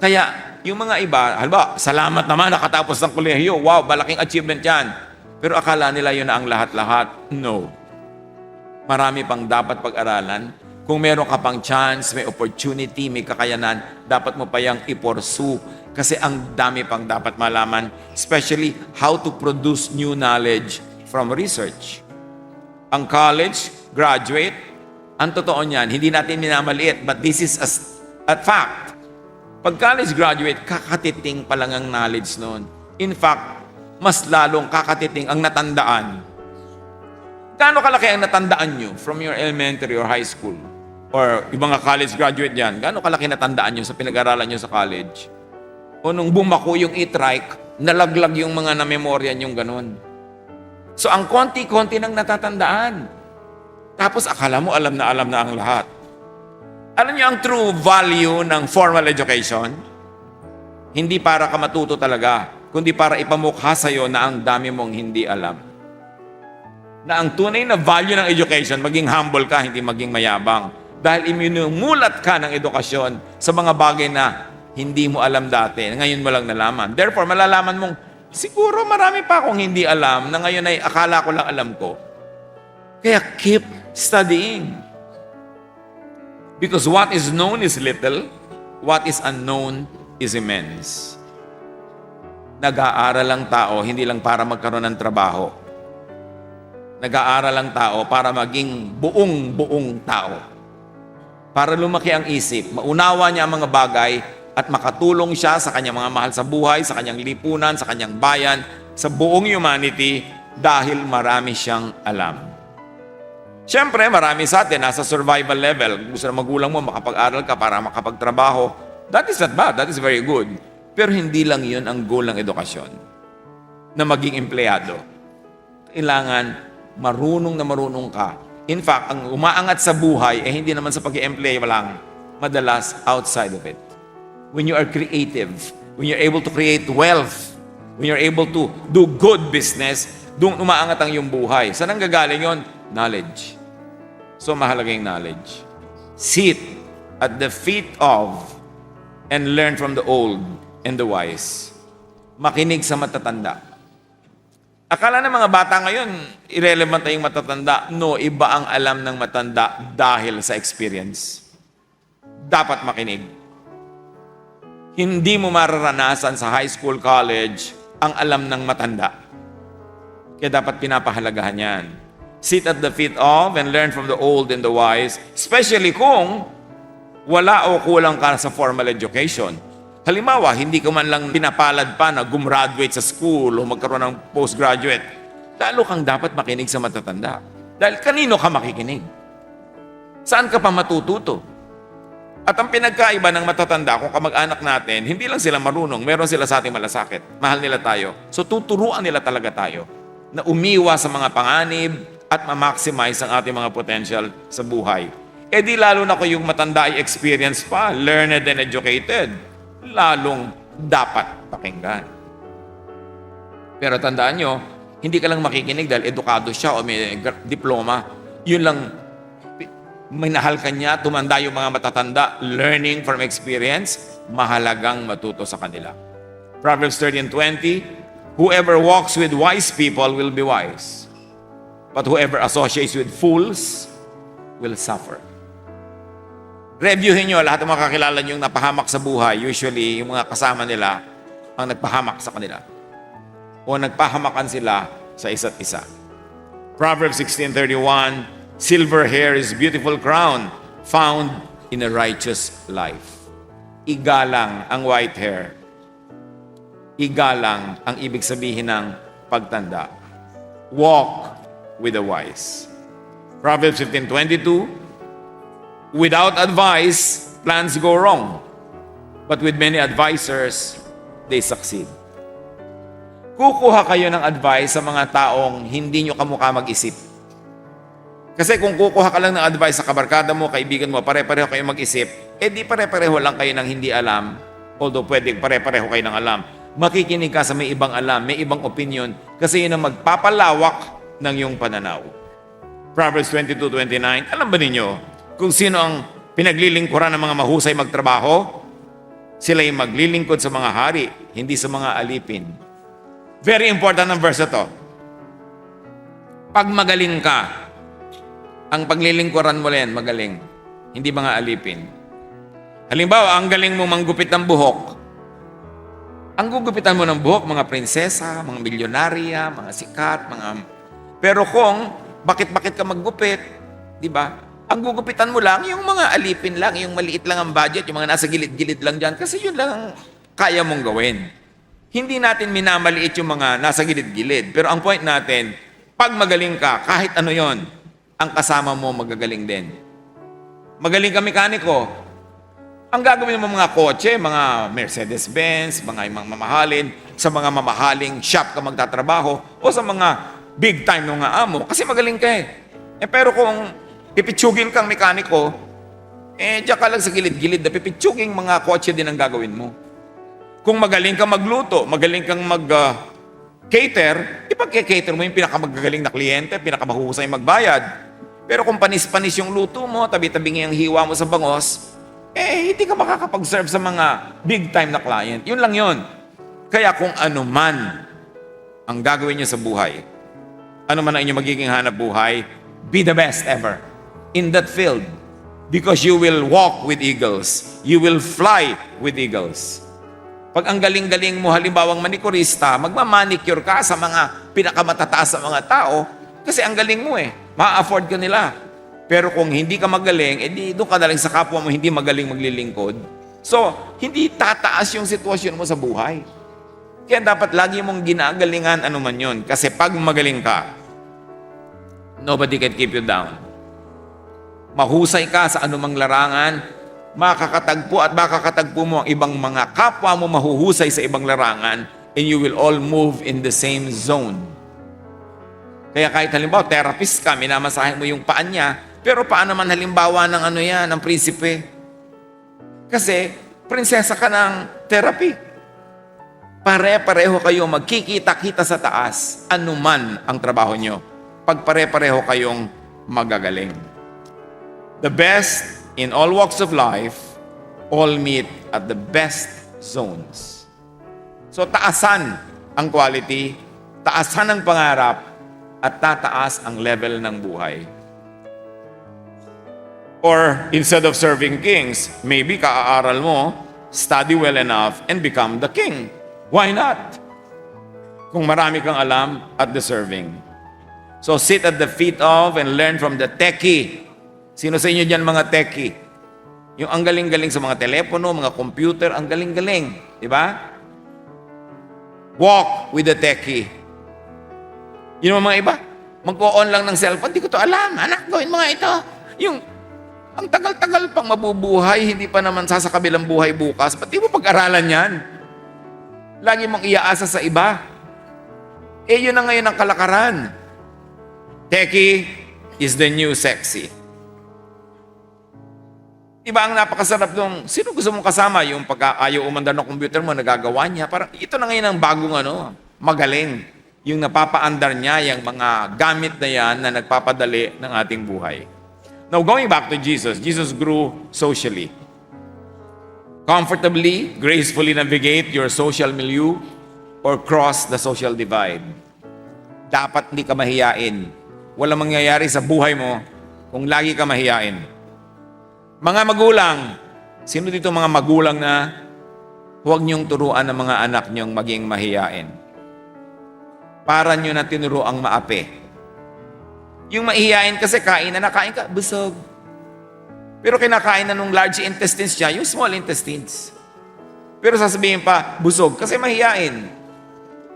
Kaya, yung mga iba, halimbawa, salamat naman, nakatapos ng kolehiyo. Wow, malaking achievement yan. Pero akala nila yun na ang lahat-lahat. No. Marami pang dapat pag-aralan. Kung meron ka pang chance, may opportunity, may kakayanan, dapat mo pa yang i-pursue. Kasi ang dami pang dapat malaman, especially how to produce new knowledge from research. Ang college, graduate, ang totoo niyan, hindi natin minamaliit, but this is a fact. Pag college graduate, kakatiting pa lang ang knowledge noon. In fact, mas lalong kakatiting ang natandaan. Gaano kalaki ang natandaan nyo from your elementary or high school? Or yung mga college graduate dyan, gaano kalaki natandaan nyo sa pinag-aralan nyo sa college? O nung bumako yung e-trike, nalaglag yung mga na-memorya nyong ganun. So ang konti-konti nang natatandaan. Tapos akala mo alam na ang lahat. Alam niyo ang true value ng formal education? Hindi para ka matuto talaga, kundi para ipamukha sa'yo na ang dami mong hindi alam. Na ang tunay na value ng education, maging humble ka, hindi maging mayabang. Dahil iminumulat ka ng edukasyon sa mga bagay na hindi mo alam dati, ngayon mo lang nalaman. Therefore, malalaman mong, siguro marami pa akong hindi alam na ngayon ay akala ko lang alam ko. Kaya keep studying. Because what is known is little, what is unknown is immense. Nag-aaral lang tao, hindi lang para magkaroon ng trabaho. Nag-aaral lang tao para maging buong tao. Para lumaki ang isip, maunawa niya ang mga bagay at makatulong siya sa kanyang mga mahal sa buhay, sa kanyang lipunan, sa kanyang bayan, sa buong humanity dahil marami siyang alam. Siyempre, marami sa atin nasa survival level. Gusto na magulang mo, makapag-aral ka para makapagtrabaho. That is not bad. That is very good. Pero hindi lang yun ang goal ng edukasyon. Na maging empleyado. Kailangan marunong na marunong ka. In fact, ang umaangat sa buhay, hindi naman sa pag-i-empley lang, madalas outside of it. When you are creative, when you're able to create wealth, when you're able to do good business, doon umaangat ang iyong buhay. Saan ang gagaling yun? Knowledge. So mahalaga yung knowledge. Sit at the feet of and learn from the old and the wise. Makinig sa matatanda. Akala ng mga bata ngayon, irrelevant na yung matatanda. No, iba ang alam ng matanda dahil sa experience. Dapat makinig. Hindi mo mararanasan sa high school, college, ang alam ng matanda. Kaya dapat pinapahalagahan yan. Sit at the feet of and learn from the old and the wise, especially kung wala o kulang ka sa formal education. Halimbawa, hindi ka man lang pinapalad pa na gumraduate sa school o magkaroon ng postgraduate. Lalo kang dapat makinig sa matatanda. Dahil kanino ka makikinig? Saan ka pa matututo? At ang pinagkaiba ng matatanda, kung kamag-anak natin, hindi lang sila marunong, meron sila sa ating malasakit. Mahal nila tayo. So tuturuan nila talaga tayo na umiwas sa mga panganib at ma-maximize ang ating mga potential sa buhay. E di lalo na kung yung matanda ay experience pa, learned and educated, lalong dapat pakinggan. Pero tandaan nyo, hindi ka lang makikinig dahil edukado siya o may diploma. Yun lang, minahal ka niya, tumanda yung mga matatanda, learning from experience, mahalagang matuto sa kanila. Proverbs 13:20, whoever walks with wise people will be wise, but whoever associates with fools will suffer. Reviewin nyo lahat ng mga kakilala nyo yung napahamak sa buhay. Usually, yung mga kasama nila ang nagpahamak sa kanila. O nagpahamakan sila sa isa't isa. Proverbs 16:31, silver hair is beautiful crown found in a righteous life. Igalang ang white hair. Igalang ang ibig sabihin ng pagtanda. Walk with the wise. Proverbs 15:22, without advice, plans go wrong. But with many advisors, they succeed. Kukuha kayo ng advice sa mga taong hindi nyo kamukha mag-isip. Kasi kung kukuha ka lang ng advice sa kabarkada mo, kaibigan mo, pare-pareho kayo mag-isip, di pare-pareho lang kayo ng hindi alam, although pwede pare-pareho kayo ng alam. Makikinig ka sa may ibang alam, may ibang opinion, kasi yun ang magpapalawak ng iyong pananaw. Proverbs 22:29, alam ba ninyo kung sino ang pinaglilingkuran ng mga mahusay magtrabaho? Sila'y maglilingkod sa mga hari, hindi sa mga alipin. Very important ang verse na to. Pag magaling ka, ang paglilingkuran mo yan, magaling. Hindi mga alipin. Halimbawa, ang galing mo manggupit ng buhok. Ang gugupitan mo ng buhok, mga prinsesa, mga milyonarya, mga sikat, mga... Pero kung bakit-bakit ka maggupit, di ba? Ang gugupitan mo lang, yung mga alipin lang, yung maliit lang ang budget, yung mga nasa gilid-gilid lang dyan, kasi yun lang ang kaya mong gawin. Hindi natin minamaliit yung mga nasa gilid-gilid. Pero ang point natin, pag magaling ka, kahit ano yon, ang kasama mo magagaling din. Magaling ka mekaniko, ang gagawin mo mga kotse, mga Mercedes-Benz, mga mamahalin, sa mga mamahaling shop ka magtatrabaho, o sa mga big time ng mga amo, kasi magaling ka eh. Pero kung pipitsugin kang mekaniko, diyan ka lang sa gilid-gilid na pipitsuging mga kotse din ang gagawin mo. Kung magaling kang magluto, magaling kang mag-cater, ipag-cater mo yung pinakamagagaling na kliyente, pinakamahusay magbayad. Pero kung panis-panis yung luto mo, tabi-tabing yung hiwa mo sa bangos, hindi ka makakapag-serve sa mga big time na client. Yun lang yun. Kaya kung ano man ang gagawin nyo sa buhay, ano man ang inyong magiging hanap buhay, be the best ever in that field. Because you will walk with eagles. You will fly with eagles. Pag ang galing-galing mo, halimbawang manikurista, magmamanicure ka sa mga pinakamatataas sa mga tao, kasi ang galing mo ma-afford ka nila. Pero kung hindi ka magaling, doon ka na lang sa kapwa mo hindi magaling maglilingkod. So, hindi tataas yung sitwasyon mo sa buhay. Kaya dapat lagi mong ginagalingan ano man yun. Kasi pag magaling ka, nobody can keep you down. Mahusay ka sa anumang larangan, makakatagpo at makakatagpo mo ang ibang mga kapwa mo mahuhusay sa ibang larangan, and you will all move in the same zone. Kaya kahit halimbawa, therapist ka, minamasahe mo yung paan niya, pero paano man halimbawa ng ng prinsipe? Kasi, prinsesa ka ng therapy. Pare-pareho kayo magkikita-kita sa taas, anuman ang trabaho nyo. Pag pare-pareho kayong magagaling. The best in all walks of life, all meet at the best zones. So, taasan ang quality, taasan ang pangarap, at tataas ang level ng buhay. Or, instead of serving kings, maybe kaaaral mo, study well enough, and become the king. Why not? Kung marami kang alam at deserving. So, sit at the feet of and learn from the techie. Sino sa inyo dyan mga techie? Yung ang galing-galing sa mga telepono, mga computer, ang galing-galing. Di ba? Walk with the techie. Yun mga iba, mag-on lang ng cellphone, di ko to alam. Anak, gawin mga ito. Yung, ang tagal-tagal pang mabubuhay, hindi pa naman sasakabilang buhay bukas. Ba't di mo pag-aralan yan? Lagi mong iaasa sa iba. Yun na ngayon ang kalakaran. Techie is the new sexy. Diba ang napakasarap nung, sino gusto mong kasama? Yung pagka-ayaw umandar ng computer mo, nagagawa niya. Parang ito na ngayon ang bagong magaling. Yung napapaandar niya, yung mga gamit na yan na nagpapadali ng ating buhay. Now, going back to Jesus, Jesus grew socially. Comfortably, gracefully navigate your social milieu or cross the social divide. Dapat hindi ka mahiyain. Walang mangyayari sa buhay mo kung lagi ka mahiyain. Mga magulang, sino dito mga magulang na huwag niyong turuan ng mga anak niyong maging mahiyain? Para niyo na tinuro ang maapi. Yung mahihain kasi kain na nakain ka, busog. Pero kinakain na nung large intestines siya, yung small intestines. Pero sasabihin pa, busog kasi mahihain.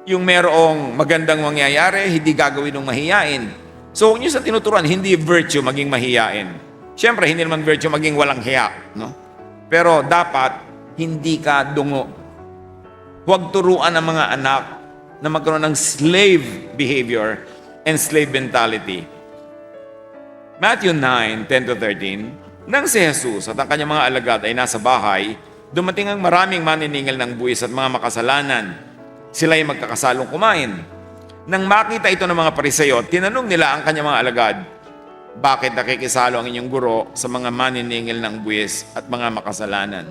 Yung merong magandang mangyayari, hindi gagawin ng mahihain. So, huwag niyo sa tinuturuan, hindi virtue maging mahihain. Siyempre, hindi naman virtue maging walang hiya. No? Pero dapat, hindi ka dungo. Huwag turuan ng mga anak na magkaroon ng slave behavior and slave mentality. Matthew 9:10-13, nang si Jesus at ang kanyang mga alagad ay nasa bahay, dumating ang maraming maniningil ng buwis at mga makasalanan. Sila ay magkakasalong kumain. Nang makita ito ng mga Pariseo, tinanong nila ang kanyang mga alagad, bakit nakikisalo ang inyong guro sa mga maniningil ng buwis at mga makasalanan?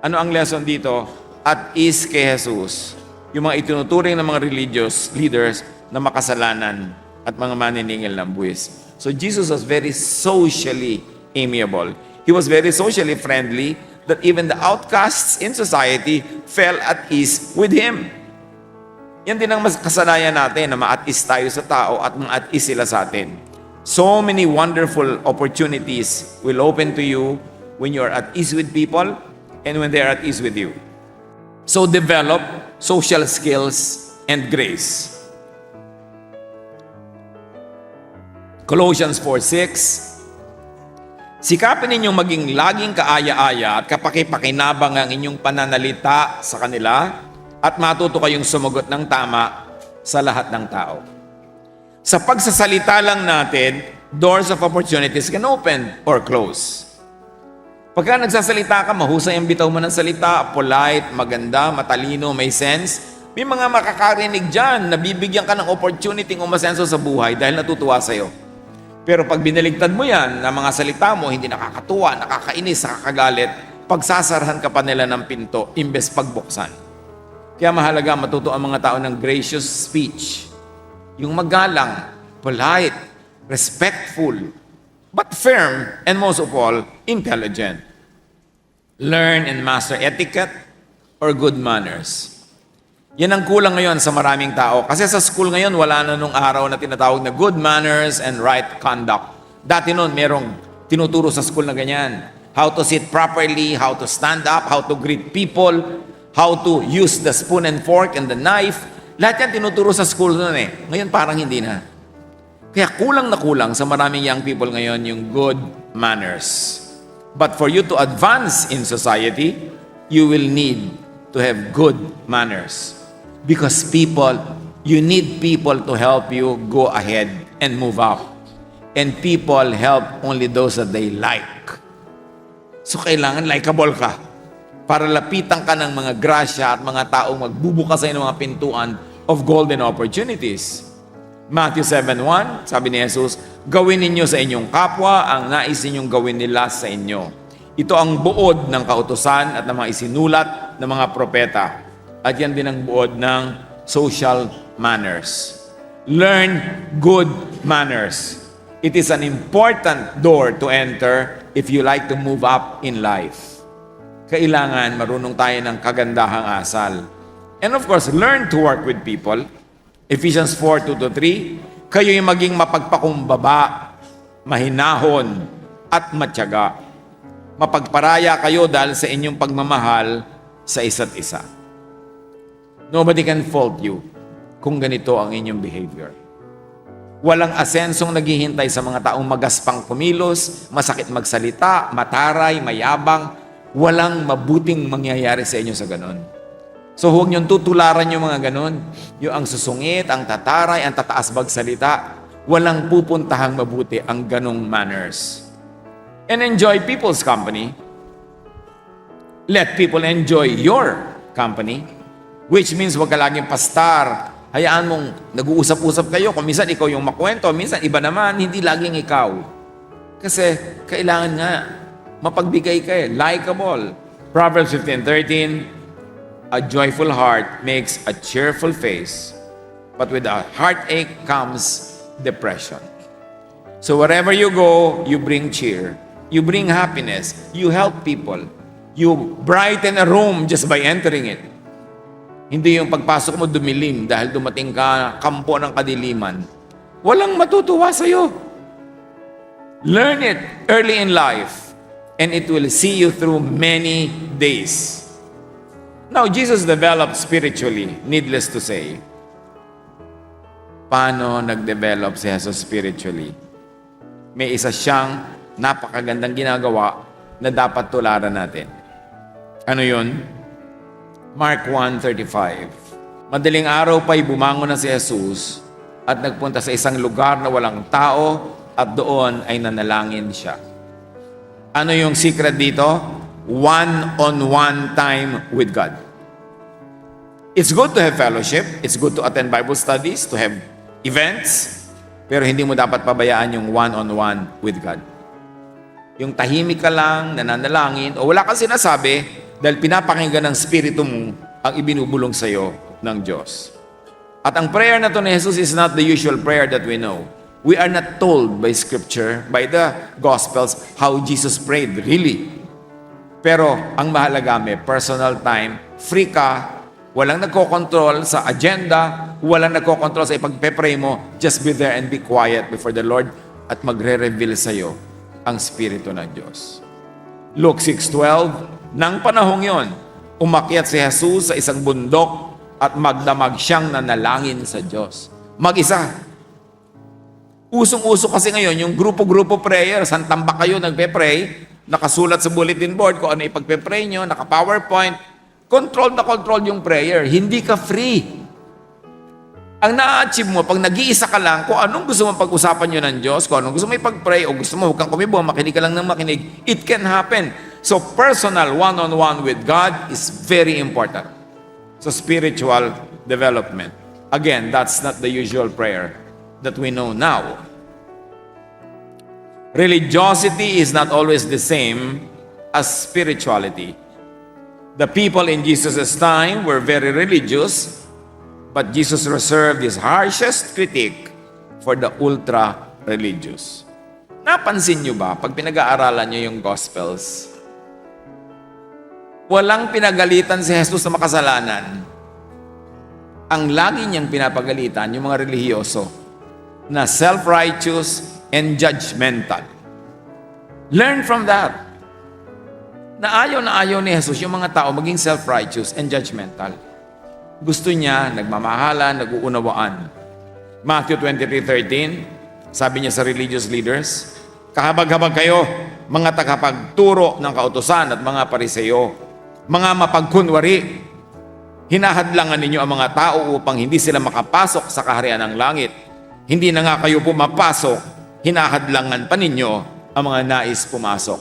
Ano ang lesson dito? At is kay Jesus, yung mga itinuturing ng mga religious leaders na makasalanan at mga maniningil ng buwis. So Jesus was very socially amiable. He was very socially friendly that even the outcasts in society fell at ease with Him. Yan din ang kasanayan natin na ma-at-ease tayo sa tao at ma-at-ease sila sa atin. So many wonderful opportunities will open to you when you are at ease with people and when they are at ease with you. So develop social skills and grace. Colossians 4:6, sikapin ninyong maging laging kaaya-aya at kapakipakinabang ang inyong pananalita sa kanila at matuto kayong sumagot ng tama sa lahat ng tao. Sa pagsasalita lang natin, doors of opportunities can open or close. Pagka nagsasalita ka, mahusay ang bitaw mo ng salita, polite, maganda, matalino, may sense, may mga makakarinig dyan, nabibigyan ka ng opportunity ng umasenso sa buhay dahil natutuwa sa'yo. Pero pag binaligtad mo yan, na mga salita mo, hindi nakakatuwa, nakakainis, nakakagalit, pagsasarahan ka pa nila ng pinto, imbes pagbuksan. Kaya mahalaga matuto ang mga tao ng gracious speech. Yung magalang, polite, respectful, but firm, and most of all, intelligent. Learn and master etiquette or good manners. Yan ang kulang ngayon sa maraming tao. Kasi sa school ngayon, wala na nung araw na tinatawag na good manners and right conduct. Dati noon, merong tinuturo sa school na ganyan. How to sit properly, how to stand up, how to greet people, how to use the spoon and fork and the knife. Lahat yan tinuturo sa school noon eh. Ngayon parang hindi na. Kaya kulang na kulang sa maraming young people ngayon yung good manners. But for you to advance in society, you will need to have good manners. Because you need people to help you go ahead and move up. And people help only those that they like. So kailangan likable ka para lapitan ka ng mga grasya at mga taong magbubukas sa ng mga pintuan of golden opportunities. Matthew 7:1, sabi ni Jesus, gawin ninyo sa inyong kapwa ang nais ninyong gawin nila sa inyo. Ito ang buod ng kautusan at ng mga isinulat ng mga propeta. At yan din ang buod ng social manners. Learn good manners. It is an important door to enter if you like to move up in life. Kailangan marunong tayo ng kagandahang asal. And of course, learn to work with people. Ephesians 4:2-3, kayo'y maging mapagpakumbaba, mahinahon, at matyaga. Mapagparaya kayo dahil sa inyong pagmamahal sa isa't isa. Nobody can fault you kung ganito ang inyong behavior. Walang asensong naghihintay sa mga taong magaspang kumilos, masakit magsalita, mataray, mayabang. Walang mabuting mangyayari sa inyo sa ganon. So huwag niyong tutularan yung mga ganon. Yung ang susungit, ang tataray, ang tataas magsalita. Walang pupuntahang mabuti ang ganong manners. And enjoy people's company. Let people enjoy your company. Which means huwag ka laging pastar. Hayaan mong nag-uusap-usap kayo. Kung minsan ikaw yung makwento, minsan iba naman, hindi laging ikaw. Kasi kailangan nga mapagbigay ka eh. Likeable. Proverbs 15:13, a joyful heart makes a cheerful face, but with a heartache comes depression. So wherever you go, you bring cheer. You bring happiness. You help people. You brighten a room just by entering it. Hindi yung pagpasok mo dumilim dahil dumating ka kampo ng kadiliman. Walang matutuwa sa'yo. Learn it early in life, and it will see you through many days. Now, Jesus developed spiritually, needless to say. Paano nag-develop si Jesus spiritually? May isa siyang napakagandang ginagawa na dapat tularan natin. Ano yun? Mark 1:35. Madaling araw pa'y bumangon na si Jesus at nagpunta sa isang lugar na walang tao at doon ay nanalangin siya. Ano yung secret dito? One-on-one time with God. It's good to have fellowship. It's good to attend Bible studies, to have events. Pero hindi mo dapat pabayaan yung one-on-one with God. Yung tahimik ka lang, nananalangin, o wala kang sinasabi, Dahil pinapakinggan ng Espiritu mo ang ibinubulong sa iyo ng Diyos. At ang prayer na to ni Jesus is not the usual prayer that we know. We are not told by Scripture, by the Gospels, how Jesus prayed, really. Pero ang mahalaga, may personal time, free ka, walang nagkokontrol sa agenda, walang nagkokontrol sa ipagpe-pray mo, just be there and be quiet before the Lord at magre-reveal sa iyo ang Espiritu ng Diyos. Luke 6:12, nang panahong yon, umakyat si Jesus sa isang bundok at magdamag siyang nanalangin sa Diyos. Mag-isa. Usong-uso kasi ngayon yung grupo-grupo prayer, saan tambak kayo nagpe-pray, nakasulat sa bulletin board kung ano ipagpe-pray nyo, naka-PowerPoint, control na control yung prayer. Hindi ka free. Ang na-achieve mo, pag nag-iisa ka lang, kung anong gusto mo pag-usapan nyo ng Diyos, kung anong gusto mo ipag-pray, o gusto mo huwag kang kumibo, makinig ka lang ng makinig, it can happen. So personal one-on-one with God is very important. So spiritual development. Again, that's not the usual prayer that we know now. Religiosity is not always the same as spirituality. The people in Jesus' time were very religious, but Jesus reserved his harshest critique for the ultra-religious. Napansin nyo ba, pag pinag-aaralan nyo yung Gospels, walang pinagalitan si Jesus na makasalanan. Ang lagi niyang pinapagalitan yung mga relihiyoso na self-righteous and judgmental. Learn from that. Na ayaw ni Jesus yung mga tao maging self-righteous and judgmental. Gusto niya, nagmamahalan, nag-uunawaan. Matthew 23:13, sabi niya sa religious leaders, kahabag-habag kayo, mga tagapagturo ng kautusan at mga pariseyo, mga mapagkunwari, hinahadlangan ninyo ang mga tao upang hindi sila makapasok sa kaharian ng langit. Hindi na nga kayo pumapasok, hinahadlangan pa ninyo ang mga nais pumasok.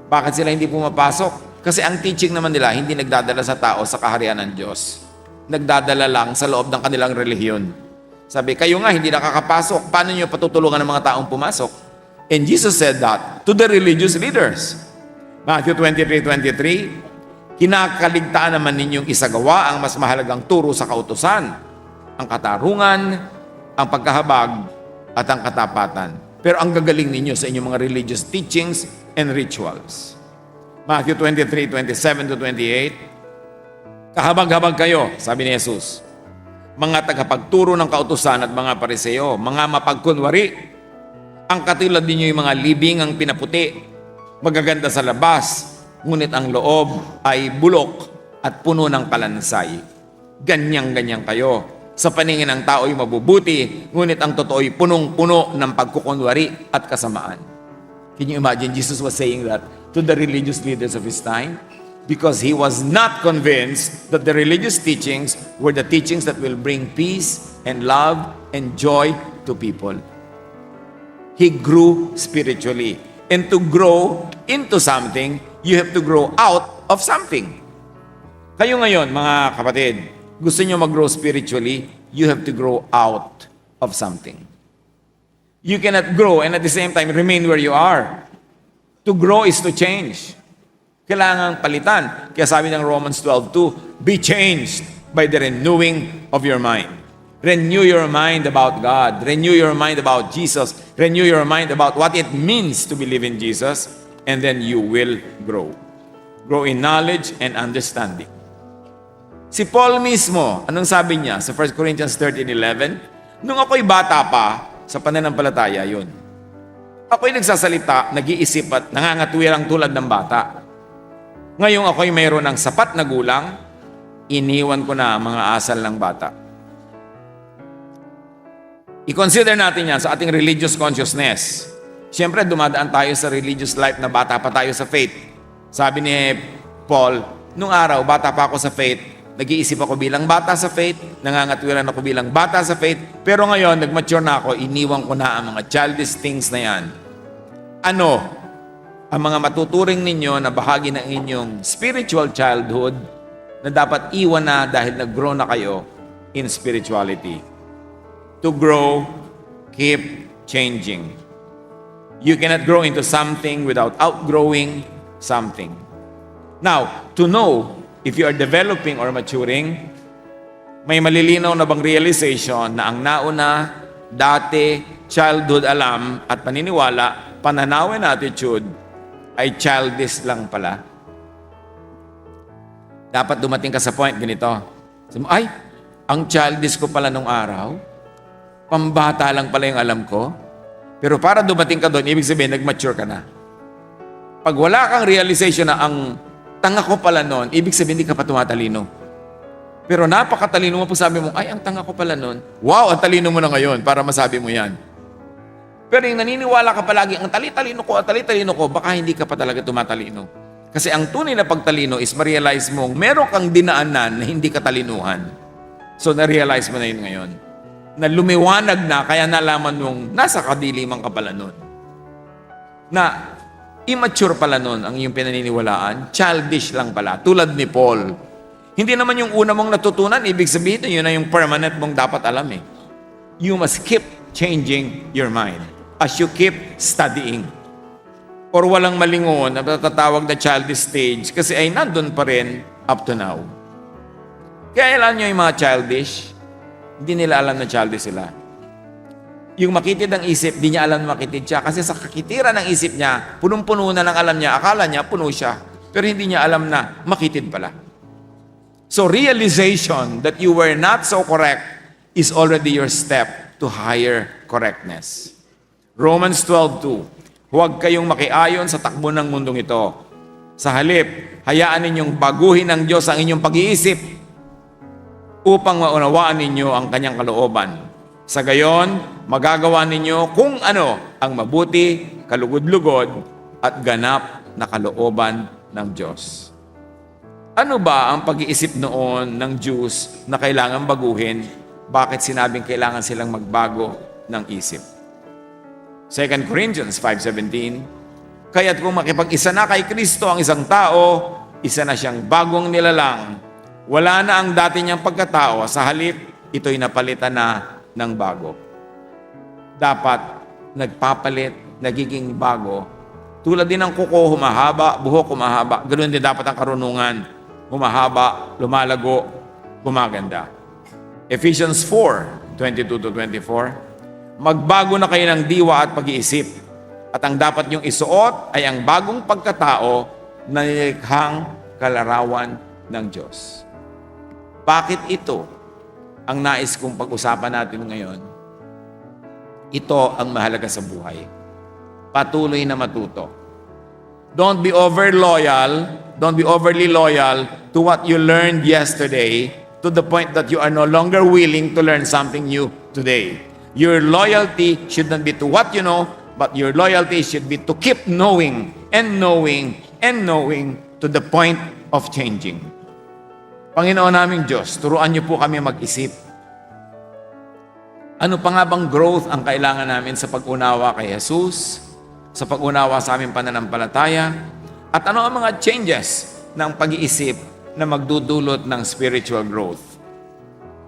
Bakit sila hindi pumapasok? Kasi ang teaching naman nila hindi nagdadala sa tao sa kaharian ng Diyos. Nagdadala lang sa loob ng kanilang relihiyon. Sabi, kayo nga hindi nakakapasok, paano nyo patutulungan ng mga taong pumasok? And Jesus said that to the religious leaders. Matthew 23:23, kinakaligtaan naman ninyong isagawa ang mas mahalagang turo sa kautusan, ang katarungan, ang pagkahabag, at ang katapatan. Pero ang gagaling ninyo sa inyong mga religious teachings and rituals. Matthew 23:27-28, kahabag-habag kayo, sabi ni Jesus, mga tagapagturo ng kautusan at mga pariseyo, mga mapagkunwari, ang katulad ninyo yung mga libing ang pinaputi, magaganda sa labas, ngunit ang loob ay bulok at puno ng kalansay. Ganyang-ganyang kayo. Sa paningin ng tao ay mabubuti, ngunit ang totoo ay punong-puno ng pagkukunwari at kasamaan. Can you imagine Jesus was saying that to the religious leaders of his time? Because he was not convinced that the religious teachings were the teachings that will bring peace and love and joy to people. He grew spiritually. And to grow into something, you have to grow out of something. Kayo ngayon, mga kapatid, gusto nyo mag-grow spiritually, you have to grow out of something. You cannot grow and at the same time remain where you are. To grow is to change. Kailangang palitan. Kaya sabi ng Romans 12:2, be changed by the renewing of your mind. Renew your mind about God. Renew your mind about Jesus. Renew your mind about what it means to believe in Jesus. And then you will grow. Grow in knowledge and understanding. Si Paul mismo, anong sabi niya sa 1 Corinthians 13:11? Nung ako'y bata pa, sa pananampalataya yun. Ako'y nagsasalita, nag-iisip at nangangatwirang tulad ng bata. Ngayong ako'y mayroon ng sapat na gulang, iniwan ko na ang mga asal ng bata. I-consider natin yan sa ating religious consciousness. Siyempre, dumadaan tayo sa religious life na bata pa tayo sa faith. Sabi ni Paul, nung araw, bata pa ako sa faith, nag-iisip ako bilang bata sa faith, nangangatwiran ako bilang bata sa faith, pero ngayon, nag-mature na ako, iniwan ko na ang mga childish things na yan. Ano ang mga matuturing ninyo na bahagi ng inyong spiritual childhood na dapat iwan na dahil nag-grow na kayo in spirituality? To grow, keep changing. You cannot grow into something without outgrowing something. Now, to know if you are developing or maturing, may malilinaw na bang realization na ang nauna, dati, childhood alam at paniniwala, pananaw and attitude ay childish lang pala? Dapat dumating ka sa point ganito. Sabi mo, ay, ang childish ko pala nung araw, pambata lang pala yung alam ko. Pero para dumating ka doon, ibig sabihin, nag-mature ka na. Pag wala kang realization na ang tanga ko pala noon, ibig sabihin, hindi ka pa tumatalino. Pero napakatalino mo, pag sabi mo, ay, ang tanga ko pala noon. Wow, ang talino mo na ngayon para masabi mo yan. Pero yung naniniwala ka palagi, ang tali-talino ko, baka hindi ka pa talaga tumatalino. Kasi ang tunay na pagtalino is ma-realize mong meron kang dinaanan na hindi ka talinuhan. So, na-realize mo na yun ngayon. Na lumiwanag na, kaya nalaman mong nasa kadiliman ka pala nun. Na immature pala nun ang iyong pinaniniwalaan, childish lang pala, tulad ni Paul. Hindi naman yung una mong natutunan, ibig sabihin yun na yung permanent mong dapat alam eh. You must keep changing your mind as you keep studying. Or walang malingon na natatawag na childish stage kasi ay nandun pa rin up to now. Kaya alam nyo yung mga childish, hindi nila alam na childish sila. Yung makitid ang isip, di niya alam na makitid siya. Kasi sa kakitiran ng isip niya, punong-puno na ng alam niya, akala niya puno siya. Pero hindi niya alam na makitid pala. So realization that you were not so correct is already your step to higher correctness. Romans 12:2. Huwag kayong makiayon sa takbo ng mundong ito. Sa halip, hayaan ninyong baguhin ng Diyos ang inyong pag-iisip upang maunawaan ninyo ang kanyang kalooban. Sa gayon, magagawa ninyo kung ano ang mabuti, kalugod-lugod, at ganap na kalooban ng Diyos. Ano ba ang pag-iisip noon ng Jews na kailangan baguhin? Bakit sinabing kailangan silang magbago ng isip? 2 Corinthians 5:17, kaya't kung makipag-isa na kay Kristo ang isang tao, isa na siyang bagong nilalang. Wala na ang dati niyang pagkatao, sa halip, ito'y napalitan na ng bago. Dapat nagpapalit, nagiging bago. Tulad din ng kuko, humahaba, buhok humahaba. Ganoon din dapat ang karunungan. Humahaba, lumalago, gumaganda. Ephesians 4:22-24, magbago na kayo ng diwa at pag-iisip. At ang dapat niyong isuot ay ang bagong pagkatao na nilikhang kalarawan ng Diyos. Bakit ito ang nais kong pag-usapan natin ngayon? Ito ang mahalaga sa buhay. Patuloy na matuto. Don't be overly loyal to what you learned yesterday to the point that you are no longer willing to learn something new today. Your loyalty should not be to what you know, but your loyalty should be to keep knowing and knowing and knowing to the point of changing. Panginoon naming Diyos, turuan niyo po kami mag-isip. Ano pa nga bang growth ang kailangan namin sa pag-unawa kay Jesus, sa pag-unawa sa aming pananampalataya, at ano ang mga changes ng pag-iisip na magdudulot ng spiritual growth?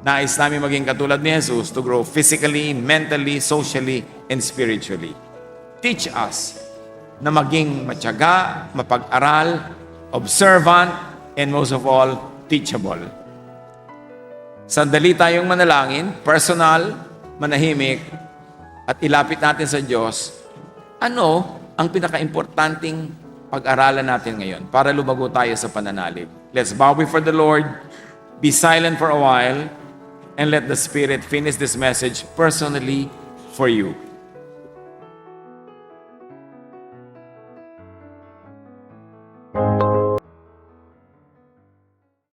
Nais namin maging katulad ni Jesus to grow physically, mentally, socially, and spiritually. Teach us na maging matyaga, mapag-aral, observant, and most of all, teachable. Sandali tayong manalangin, personal, manahimik, at ilapit natin sa Diyos, ano ang pinaka-importanting pag-aralan natin ngayon para lumago tayo sa pananalig. Let's bow before the Lord, be silent for a while, and let the Spirit finish this message personally for you.